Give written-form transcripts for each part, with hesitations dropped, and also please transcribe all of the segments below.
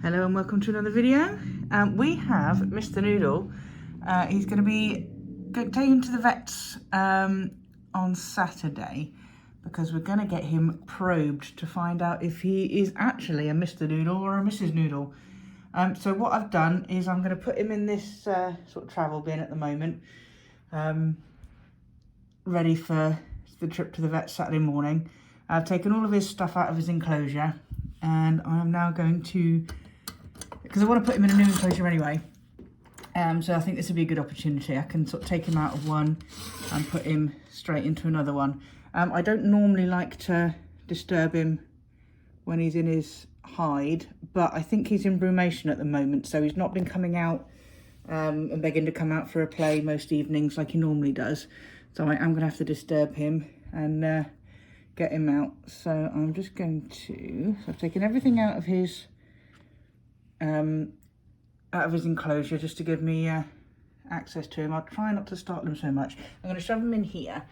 Hello and welcome to another video. We have Mr. Noodle. He's going to be taken to the vets on Saturday because we're going to get him probed to find out if he is actually a Mr. Noodle or a Mrs. Noodle. So what I've done is I'm going to put him in this sort of travel bin at the moment, ready for the trip to the vet Saturday morning. I've taken all of his stuff out of his enclosure and I am now going to, because I want to put him in a new enclosure anyway, so I think this would be a good opportunity. I can sort of take him out of one and put him straight into another one. I don't normally like to disturb him when he's in his hide, but I think he's in brumation at the moment, so he's not been coming out and begging to come out for a play most evenings like he normally does. So I am going to have to disturb him and get him out. So I'm just going to, so I've taken everything out of his enclosure just to give me access to him. I'll try not to startle him so much. I'm going to shove him in here.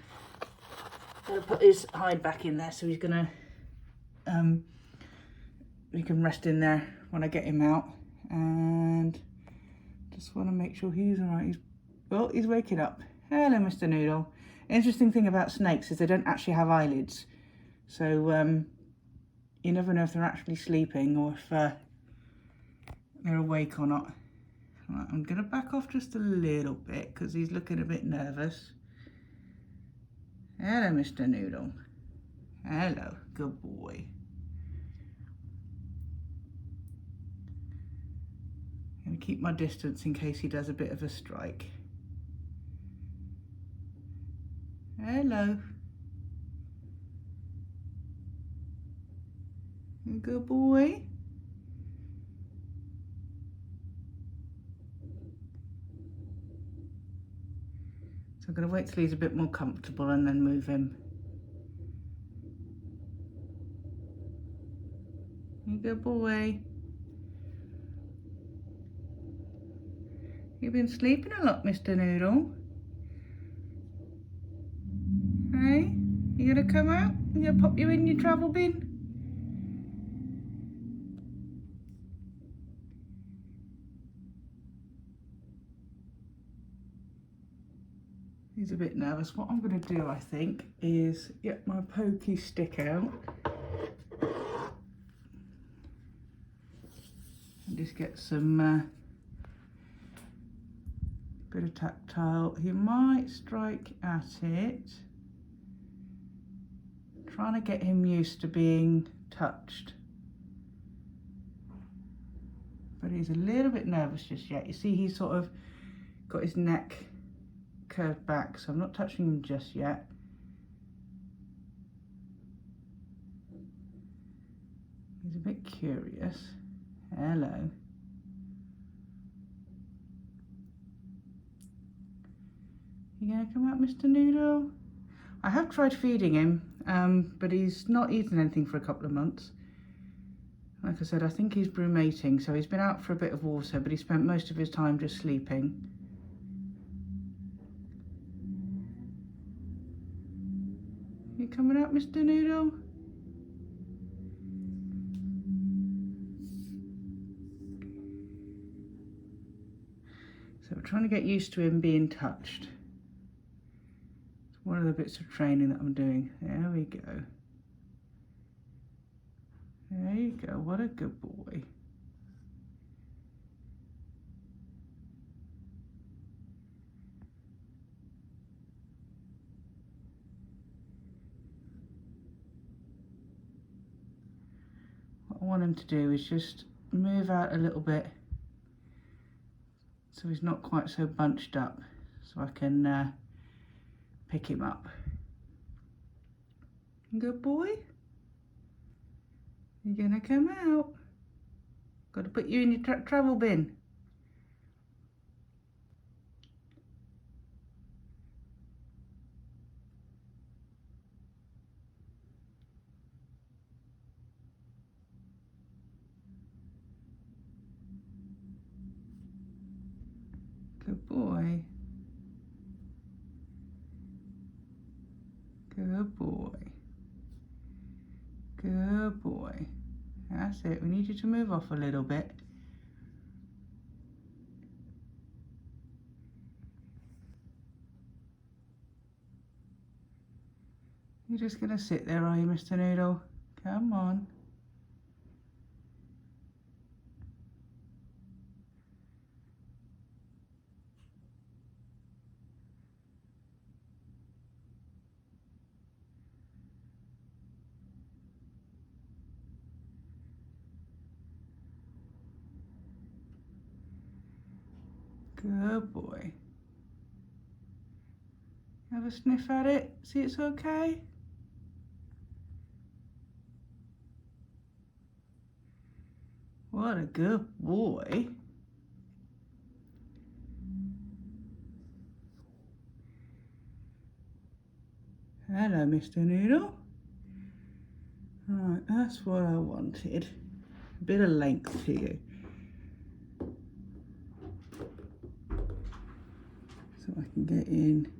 I'm going to put his hide back in there so he's going to, he can rest in there when I get him out. And just want to make sure he's all right. He's waking up. Hello, Mr. Noodle. Interesting thing about snakes is they don't actually have eyelids. So you never know if they're actually sleeping or if they're awake or not. Right, I'm going to back off just a little bit because he's looking a bit nervous. Hello, Mr. Noodle. Hello, good boy. I'm going to keep my distance in case he does a bit of a strike. Hello. Good boy. So I'm going to wait till he's a bit more comfortable and then move him. Good boy. You've been sleeping a lot, Mr. Noodle. Hey, you gonna come out? I'm gonna pop you in your travel bin. He's a bit nervous. What I'm going to do, I think, is get my pokey stick out and just get some bit of tactile. He might strike at it. Trying to get him used to being touched. But he's a little bit nervous just yet. You see, he's sort of got his neck curved back, so I'm not touching him just yet. He's a bit curious. Hello. You gonna come out, Mr. Noodle? I have tried feeding him, but he's not eaten anything for a couple of months. Like I said, I think he's brumating, so he's been out for a bit of water, but he spent most of his time just sleeping. You coming out, Mr. Noodle? So we're trying to get used to him being touched. It's one of the bits of training that I'm doing. There we go. There you go, what a good boy. What I want him to do is just move out a little bit so he's not quite so bunched up, so I can pick him up. Good boy. You're gonna come out. Got to put you in your travel bin. Good boy. Good boy. Good boy. That's it. We need you to move off a little bit. You're just going to sit there, are you, Mr. Noodle? Come on. Good boy. Have a sniff at it, see it's okay? What a good boy. Hello, Mr. Noodle. Right, that's what I wanted. A bit of length to you. So I can get in.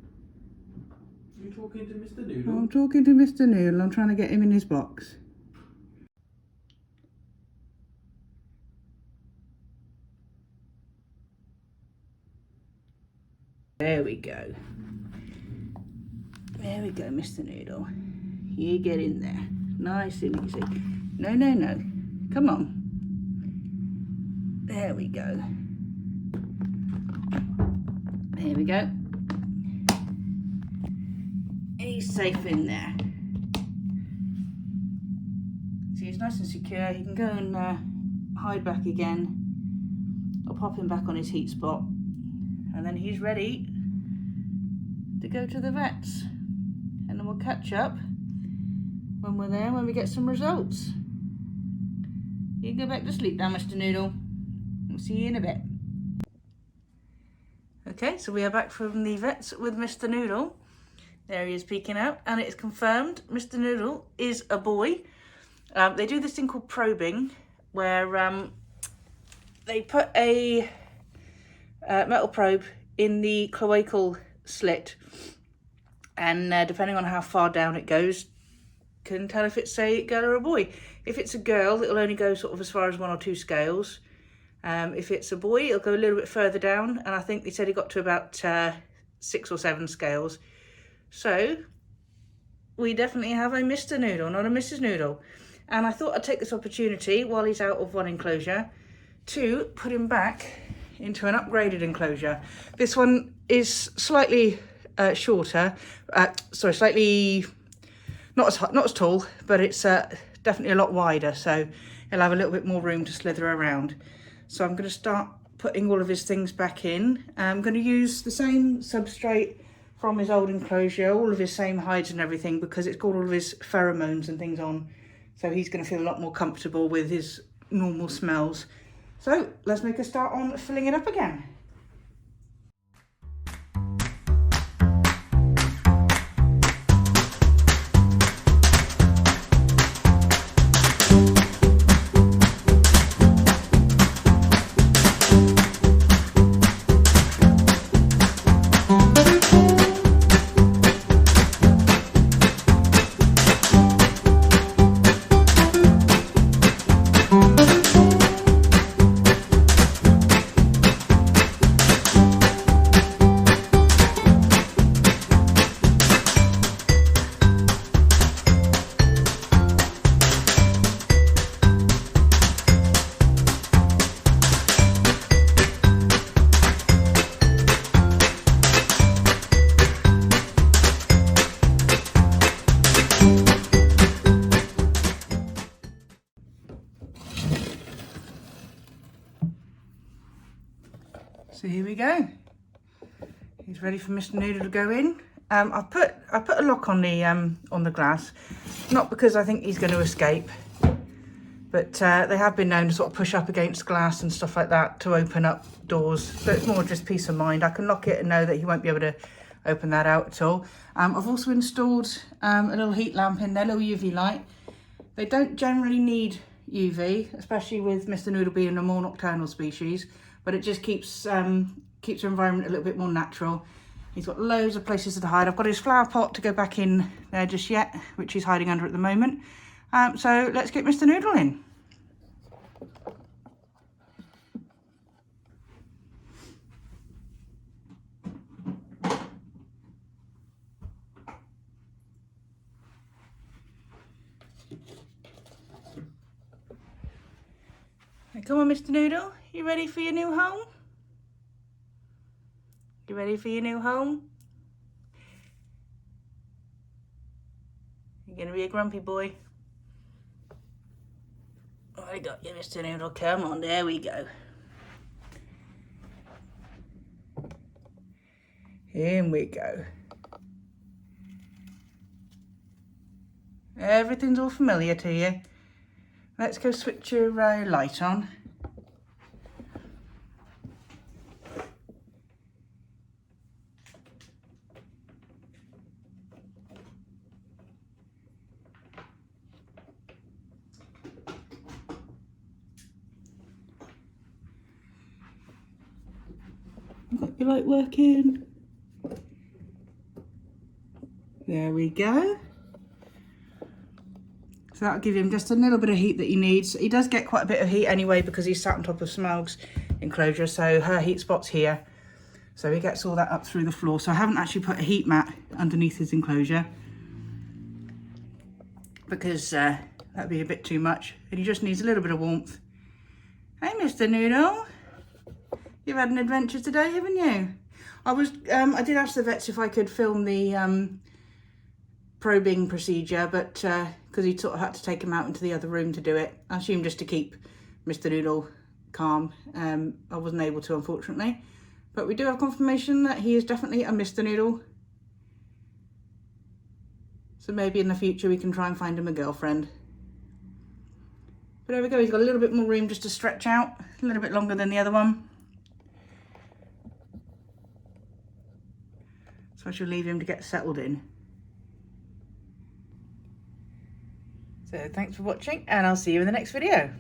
You talking to Mr. Noodle? I'm talking to Mr. Noodle. I'm trying to get him in his box. There we go. There we go, Mr. Noodle. You get in there. Nice and easy. No, no, no. Come on. There we go. There we go. He's safe in there. See, he's nice and secure. He can go and hide back again. I'll pop him back on his heat spot. And then he's ready to go to the vets. And then we'll catch up when we're there, when we get some results. You can go back to sleep now, Mr. Noodle. We'll see you in a bit. Okay, so we are back from the vets with Mr. Noodle. There he is peeking out, and it's confirmed Mr. Noodle is a boy. They do this thing called probing, where they put a metal probe in the cloacal slit, and depending on how far down it goes, can tell if it's a girl or a boy. If it's a girl, it'll only go sort of as far as 1 or 2 scales. If it's a boy, it'll go a little bit further down, and I think they said he got to about 6 or 7 scales. So we definitely have a Mr. Noodle, not a Mrs. Noodle. And I thought I'd take this opportunity while he's out of one enclosure to put him back into an upgraded enclosure. This one is slightly shorter, slightly not as tall, but it's definitely a lot wider, so he'll have a little bit more room to slither around. So I'm going to start putting all of his things back in. I'm going to use the same substrate from his old enclosure, all of his same hides and everything, because it's got all of his pheromones and things on, so he's going to feel a lot more comfortable with his normal smells. So let's make a start on filling it up again. So here we go. He's ready for Mr. Noodle to go in. I put a lock on the glass, not because I think he's going to escape, but they have been known to sort of push up against glass and stuff like that to open up doors. So it's more just peace of mind. I can lock it and know that he won't be able to open that out at all. I've also installed a little heat lamp in there, little UV light. They don't generally need UV, especially with Mr. Noodle being a more nocturnal species, but it just keeps the environment a little bit more natural. He's got loads of places to hide. I've got his flower pot to go back in there just yet, which he's hiding under at the moment. So let's get Mr. Noodle in. Come on, Mr. Noodle. You ready for your new home? You ready for your new home? You're gonna be a grumpy boy. Oh, I got you, Mr. Noodle. Come on, there we go. In we go. Everything's all familiar to you. Let's go switch your light on. Got your light working. There we go. So that'll give him just a little bit of heat that he needs. He does get quite a bit of heat anyway because he's sat on top of Smelg's enclosure, so her heat spot's here. So he gets all that up through the floor. So I haven't actually put a heat mat underneath his enclosure because that'd be a bit too much. And he just needs a little bit of warmth. Hey, Mr. Noodle. You've had an adventure today, haven't you? I did ask the vets if I could film the probing procedure, but because he sort of had to take him out into the other room to do it, I assume just to keep Mr. Noodle calm. I wasn't able to, unfortunately, but we do have confirmation that he is definitely a Mr. Noodle. So maybe in the future we can try and find him a girlfriend. But there we go, he's got a little bit more room just to stretch out, a little bit longer than the other one. So I shall leave him to get settled in. So thanks for watching, and I'll see you in the next video.